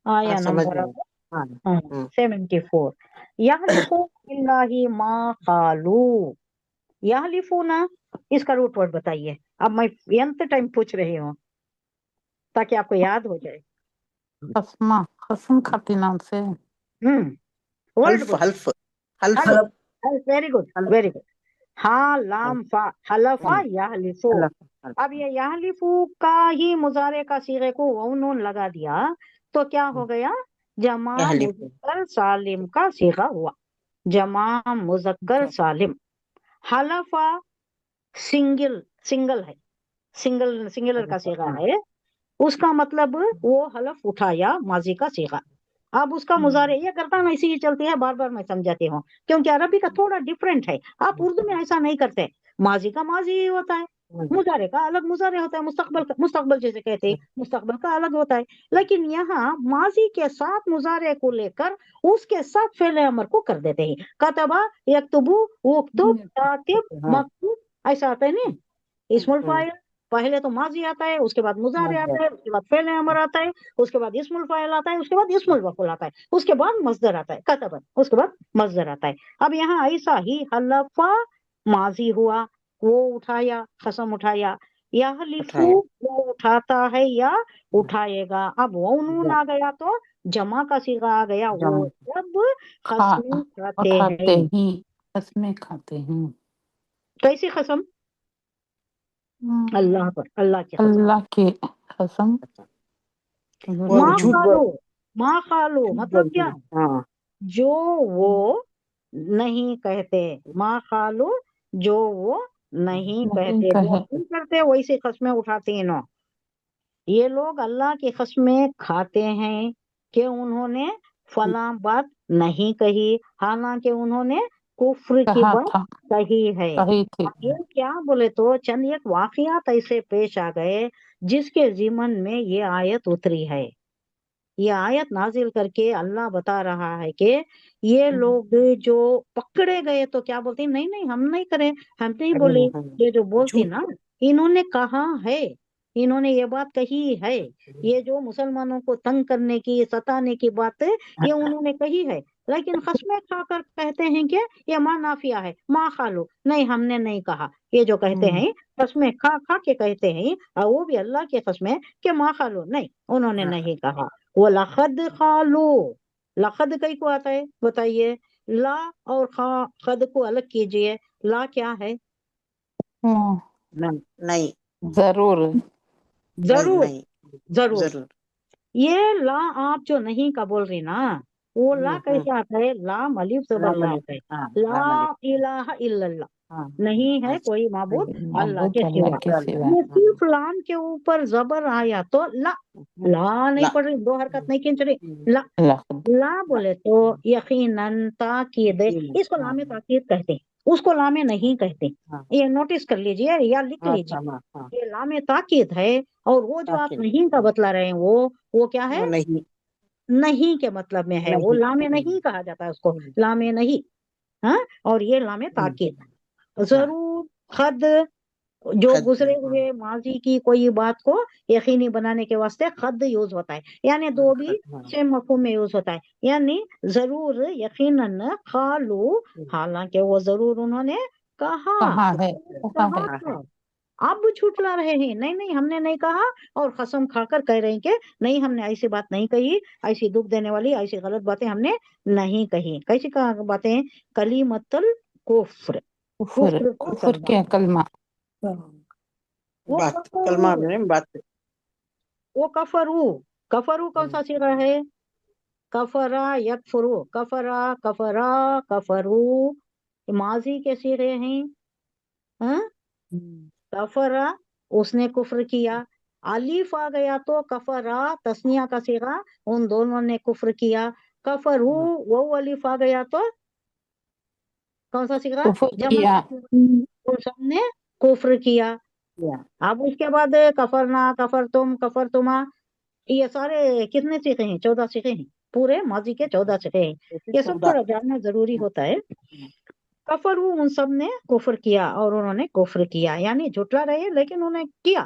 آیا سمجھ نمبر گئے. ہاں. 74. یحلفون باللہ ما قالو. یحلفونا اس کا روٹ ورڈ بتائیے. اب میں ینت ٹائم پوچھ رہی ہوں تاکہ آپ کو یاد ہو جائے. قسمہ قسم کھاتی نام سے. ورڈ حلف حلف حلف. حلف. ویری گڈ حلف. Very good. ہاں لام فا حلفا حلف. یحلفو. حلف. اب یہ یحلفو کا ہی مضارع کا صیغے کو واو نون لگا دیا تو کیا ہو گیا؟ جمع یحلف. مذکر سالم کا صیغہ ہوا. جمع مذکر سالم. حلفا سنگل ہے، سنگلر کا صیغہ ہے. اس کا مطلب وہ حلف اٹھایا ماضی کا صیغہ. اب اس کا مضارع یہ گردان ایسی ہی چلتی ہے، بار بار میں سمجھاتی ہوں کیونکہ عربی کا تھوڑا ڈفرینٹ ہے. آپ اردو میں ایسا نہیں کرتے. ماضی کا ماضی ہی ہوتا ہے، مضارع کا الگ مضارع ہوتا ہے، مستقبل جیسے کہتے ہیں مستقبل کا الگ ہوتا ہے. لیکن یہاں ماضی کے ساتھ مضارع کو لے کر اس کے ساتھ فعل امر کو کر دیتے ہیں. کتبہ یکتبو اکتب کاتب مکتوب ایسا آتا ہے نا. اسم الفاعل پہلے تو ماضی آتا ہے، اس کے بعد مضارع آتا ہے، اس کے بعد فعل امر آتا ہے، اس کے بعد اسم الفاعل آتا ہے، اس کے بعد اسم المفعول آتا ہے، اس کے بعد مصدر آتا ہے کتبا، اس کے بعد مصدر آتا ہے. اب یہاں ایسا ہی حلفا ماضی ہوا، وہ اٹھایا، قسم اٹھایا. یحلفو وہ اٹھاتا ہے یا اٹھائے گا. اب وہ نون آ گیا تو جمع کا صیغہ آ گیا. وہ سب قسمیں کھاتے اٹھاتے ہیں. ہی قسمیں کھاتے ہیں. کیسی قسم؟ اللہ پر، اللہ کی قسم. اللہ کی قسم. وہ ماں جھوٹ خالو، ماں خالو مطلب بولتے کیا؟ ہیں. ہاں. جو وہ نہیں کہتے. ماں خالو جو وہ نہیں نہیں کہتے، جو کہے. نہیں کرتے ویسی قسمیں اٹھاتے ہیں نا. یہ لوگ اللہ کی قسمیں کھاتے ہیں کہ انہوں نے فلاں بات نہیں کہی، حالانکہ انہوں نے کفر کی کہا بات تھا کہی ہے. کہی تھی. اب یہ کیا بولے تو چند ایک واقعات ایسے پیش آ گئے جس کے ضمن میں یہ آیت اتری ہے. یہ آیت نازل کر کے اللہ بتا رہا ہے کہ یہ لوگ جو پکڑے گئے تو کیا بولتے ہیں؟ نہیں نہیں ہم نہیں کریں، ہم نہیں بولے. یہ جو بولتی جھوٹ. نا انہوں نے کہا ہے، انہوں نے یہ بات کہی ہے. یہ جو مسلمانوں کو تنگ کرنے کی، ستانے کی بات ہے یہ انہوں نے کہی ہے. لیکن قسمیں کھا کر کہتے ہیں کہ یہ ماں نافیہ ہے، ماں خالو نہیں ہم نے نہیں کہا. یہ جو کہتے ہیں قسمیں کھا کھا کے کہتے ہیں، اور وہ بھی اللہ کی قسمیں کہ ماں خالو نہیں انہوں نے نہیں کہا. وہ لقد قالو، لقد کئی کو آتا ہے بتائیے؟ لا اور خد کو الگ کیجئے. لا کیا ہے؟ نہیں. ضرور. ضرور. نہیں. ضرور. ضرور. یہ لا آپ جو نہیں کا بول رہی نا، وہ لا کیسے آتا ہے؟ لام الف زبر لا آتا ہے. لا الہ الا اللہ، نہیں ہے کوئی معبود اللہ کے معبود سوا. اللہ کے سوا. یہ صرف لام کے اوپر زبر آیا تو لا، لا نہیں پڑھ رہی، دو حرکت نہیں کھینچ رہی. لا، لقد. لا بولے تو یقیناً تاکید ہے. اس کو لام تاکید کہتے ہیں، اس کو لام نہیں کہتے. یہ نوٹس کر لیجئے یا لکھ لیجئے. یہ لام تاکید ہے. اور وہ جو آپ نہیں کا بتلا رہے ہیں وہ کیا ہے؟ وہ نہیں. نہیں کے مطلب میں ہے. وہ لام نہیں کہا جاتا ہے اس کو، لام نہیں. ہاں، اور یہ لام تاکید. ضرور. خد جو گزرے ہوئے ماضی کی کوئی بات کو یقینی بنانے کے واسطے خد یوز ہوتا ہے، یعنی دو بھی سیم مفہوم میں یوز ہوتا ہے. یعنی ضرور، یقیناً، خالو حالانکہ وہ ضرور انہوں نے کہا. کہاں ہے. کہا. اب جھٹلا رہے ہیں، نہیں نہیں ہم نے نہیں کہا، اور قسم کھا کر کہہ رہے ہیں کہ نہیں ہم نے ایسی بات نہیں کہی، ایسی دکھ دینے والی، ایسی غلط باتیں ہم نے نہیں کہی. کیسی باتیں؟ کلیمت الکفر، کفر. کفر کا کفر کلمہ. کیا کلمہ. وہ بات کفرو، کلمہ میں بات. وہ کفرو. کفرو کون سا صیغہ ہے؟ کفرا یکفرو، کفرا کفرا کفرو ماضی کے صیغے ہیں. ہاں، کفرا اس نے کفر کیا. الف آ گیا تو کفرا تسنیہ کا صیغہ، ان دونوں نے کفر کیا. کفرو وہ الف آ گیا تو کون سا صیغہ؟ کفر جمع کیا. کا صیغہ، ان سب نے کفر کیا. اب اس کے بعد کفرنا، کفر تم، کفر تما، یہ سارے کتنے صیغے ہیں؟ 14 صیغے ہیں. پورے ماضی کے 14 صیغے ہیں. یہ سب تھوڑا جاننا ضروری ہوتا ہے. کفر ان سب نے کفر کیا، اور انہوں نے کفر کیا یعنی جھٹلا رہے لیکن انہوں نے کیا.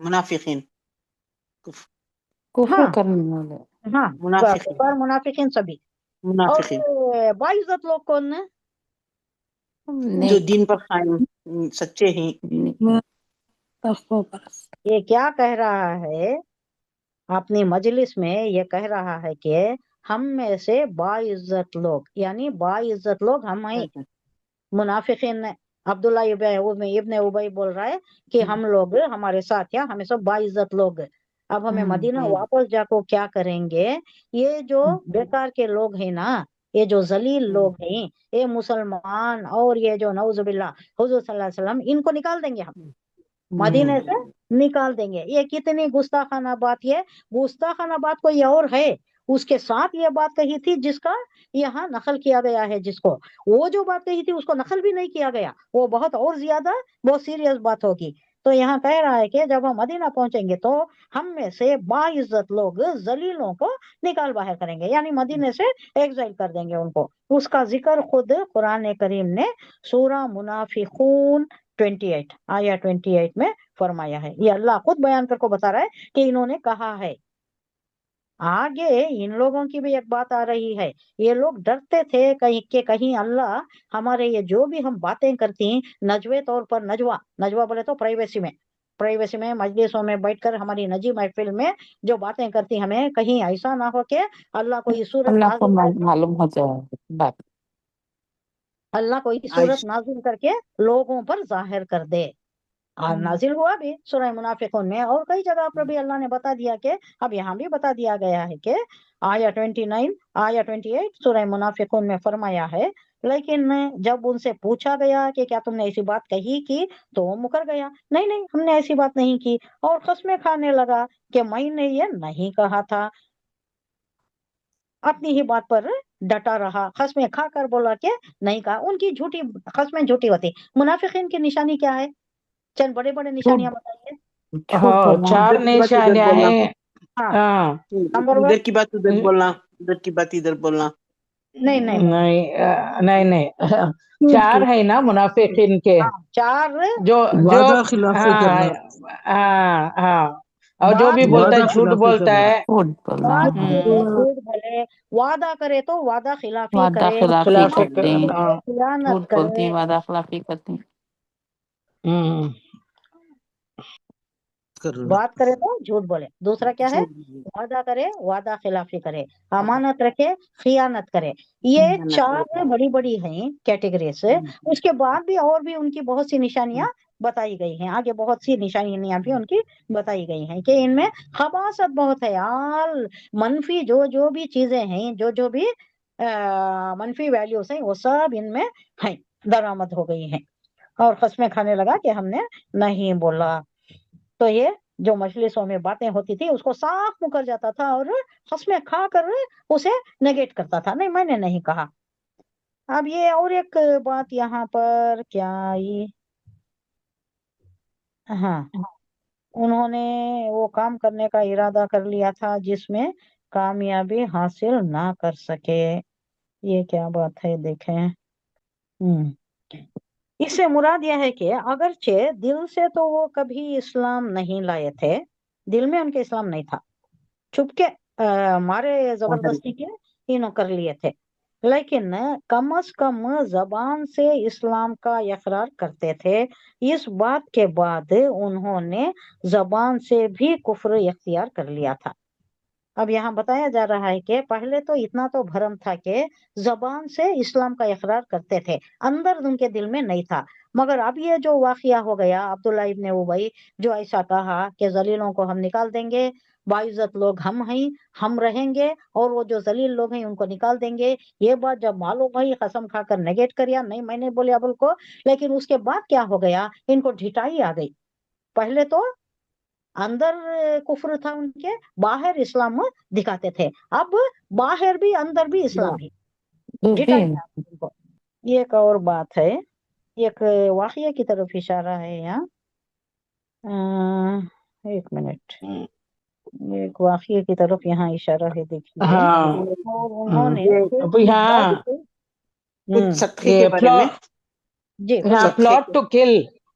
منافقین کفر ہاں کرنے والے ہاں منافقین کفار منافقین سبھی. اور منافقین باعزت لوگ کون ہیں؟ جو نیک دین پر قائم سچے ہیں. تقوی پرست. یہ کیا کہہ رہا ہے اپنی مجلس میں؟ یہ کہہ رہا ہے کہ ہم میں سے باعزت لوگ، یعنی باعزت لوگ ہم ہیں. منافقین نے عبداللہ ابن ابی بول رہا ہے کہ ہم لوگ ہمارے ساتھ یا ہمیں سب باعزت لوگ. اب ہمیں مدینہ واپس جا کو کیا کریں گے؟ یہ جو بیکار کے لوگ ہیں نا، یہ جو ذلیل لوگ ہیں، یہ مسلمان اور یہ جو نعوذ باللہ حضور صلی اللہ علیہ وسلم، ان کو نکال دیں گے ہم، مدینے سے نکال دیں گے. یہ کتنی گستاخانہ بات! یہ گستاخانہ بات کوئی اور ہے، اس کے ساتھ یہ بات کہی تھی جس کا یہاں نقل کیا گیا ہے. جس کو وہ جو بات کہی تھی اس کو نقل بھی نہیں کیا گیا، وہ بہت اور زیادہ بہت سیریس بات ہوگی. تو یہاں کہہ رہا ہے کہ جب ہم مدینہ پہنچیں گے تو ہم میں سے باعزت لوگ ذلیلوں کو نکال باہر کریں گے، یعنی مدینے سے ایگزائل کر دیں گے ان کو. اس کا ذکر خود قرآن کریم نے سورہ منافقون 28 آیا 28 میں فرمایا ہے. یہ اللہ خود بیان کر کو بتا رہا ہے کہ انہوں نے کہا ہے. آگے ان لوگوں کی بھی ایک بات آ رہی ہے. یہ لوگ ڈرتے تھے کہیں اللہ ہمارے یہ جو بھی ہم باتیں کرتی ہیں نجوے طور پر، نجوا بولے تو پرائیویسی میں مجلسوں میں بیٹھ کر ہماری نجی محفل میں جو باتیں کرتی، ہمیں کہیں ایسا نہ ہو کہ اللہ کوئی صورت اللہ کو نازل کر کے معلوم ہو جائے بات. نازل کر کے لوگوں پر ظاہر کر دے. اور نازل ہوا بھی سورہ منافقون میں، اور کئی جگہ پر بھی اللہ نے بتا دیا کہ اب یہاں بھی بتا دیا گیا ہے کہ آیا 28 سورہ منافقون میں فرمایا ہے. لیکن جب ان سے پوچھا گیا کہ کیا تم نے ایسی بات کہی کی، تو وہ مکر گیا، نہیں ہم نے ایسی بات نہیں کی، اور قسمیں کھانے لگا کہ میں نے یہ نہیں کہا تھا. اپنی ہی بات پر ڈٹا رہا، قسمیں کھا کر بولا کہ نہیں کہا. ان کی جھوٹی قسمیں جھوٹی ہوتی. منافقین کی نشانی کیا ہے؟ چند بڑے نشانیاں بتائیے. جھوٹ ہاں بولنا. 4 ادھر کی بات ادھر نشانیاں بولنا، ہیں. ہاں ہاں نمبر ون، ادھر کی بات ادھر بولنا، ادھر کی بات ادھر بولنا. نہیں نہیں 4 ہے نا منافقین کے. ہاں 4 جو وعدہ خلافی ہاں کرنا، ہاں اور جو بھی بات بولتا ہے وعدہ جھوٹ خلافی بولتا کرنا، ہے. جھوٹ بولنا. بات کرے تو ہوں، جھوٹ بولے، وعدہ کرے تو وعدہ خلافی وعدہ کرے، خلافی خلاف کرتے ہیں، ہاں. خیانت جھوٹ بولتے کرے. ہیں، وعدہ خلافی کرتے ہیں. ہوں. کرنا بات کرے تو جھوٹ بولے. دوسرا کیا ہے؟ جھوٹ وعدہ کرے وعدہ خلافی کرے، امانت رکھے خیانت کرے. یہ 4 بڑی ہیں کیٹیگریز. اس کے بعد بھی اور بھی ان کی بہت سی نشانیاں بتائی گئی ہیں. آگے بہت سی نشانیاں بھی ان کی بتائی گئی ہیں کہ ان میں خباثت بہت ہے. منفی جو بھی چیزیں ہیں، جو بھی منفی ویلیوز ہیں، وہ سب ان میں ہیں، درآمد ہو گئی ہیں. اور قسمیں کھانے لگا کہ ہم نے نہیں بولا. تو یہ جو مجلسوں میں باتیں ہوتی تھی اس کو صاف مکر جاتا تھا اور قسمیں کھا کر اسے نیگیٹ کرتا تھا، نہیں میں نے نہیں کہا. اب یہ اور ایک بات یہاں پر کیا آئی؟ ہاں، انہوں نے وہ کام کرنے کا ارادہ کر لیا تھا جس میں کامیابی حاصل نہ کر سکے. یہ کیا بات ہے دیکھیں. اس سے مراد یہ ہے کہ اگرچہ دل سے تو وہ کبھی اسلام نہیں لائے تھے، دل میں ان کے اسلام نہیں تھا، چھپ کے مارے زبردستی کے انہوں کر لیے تھے، لیکن کم از کم زبان سے اسلام کا اقرار کرتے تھے. اس بات کے بعد انہوں نے زبان سے بھی کفر اختیار کر لیا تھا. اب یہاں بتایا جا رہا ہے کہ پہلے تو اتنا تو بھرم تھا کہ زبان سے اسلام کا اقرار کرتے تھے، اندر ان کے دل میں نہیں تھا. مگر اب یہ جو واقعہ ہو گیا، عبداللہ ابن ابی جو ایسا کہا کہ ذلیلوں کو ہم نکال دیں گے، باعزت لوگ ہم ہیں، ہم رہیں گے، اور وہ جو ذلیل لوگ ہیں ان کو نکال دیں گے. یہ بات جب معلوم ہوئی، قسم کھا کر نیگیٹ کریا، نہیں میں نے بولے ابل کو. لیکن اس کے بعد کیا ہو گیا؟ ان کو ڈھٹائی آ گئی. پہلے تو اندر کفر تھا ان کے، باہر اسلام دکھاتے تھے، اب باہر بھی اندر بھی اسلام ہی. ڈھٹائی آ گئی ان کو. یہ ایک اور بات ہے، ایک واقعہ کی طرف اشارہ ہے یہاں. ایک منٹ، ایک واقعے کی طرف یہاں اشارہ ہے، دیکھیے. ہاں اور انہوں نے ابھی ہاں کچھ صدقے یہ کے بارے میں، جی ہاں صدقے پلاٹ ٹو کل.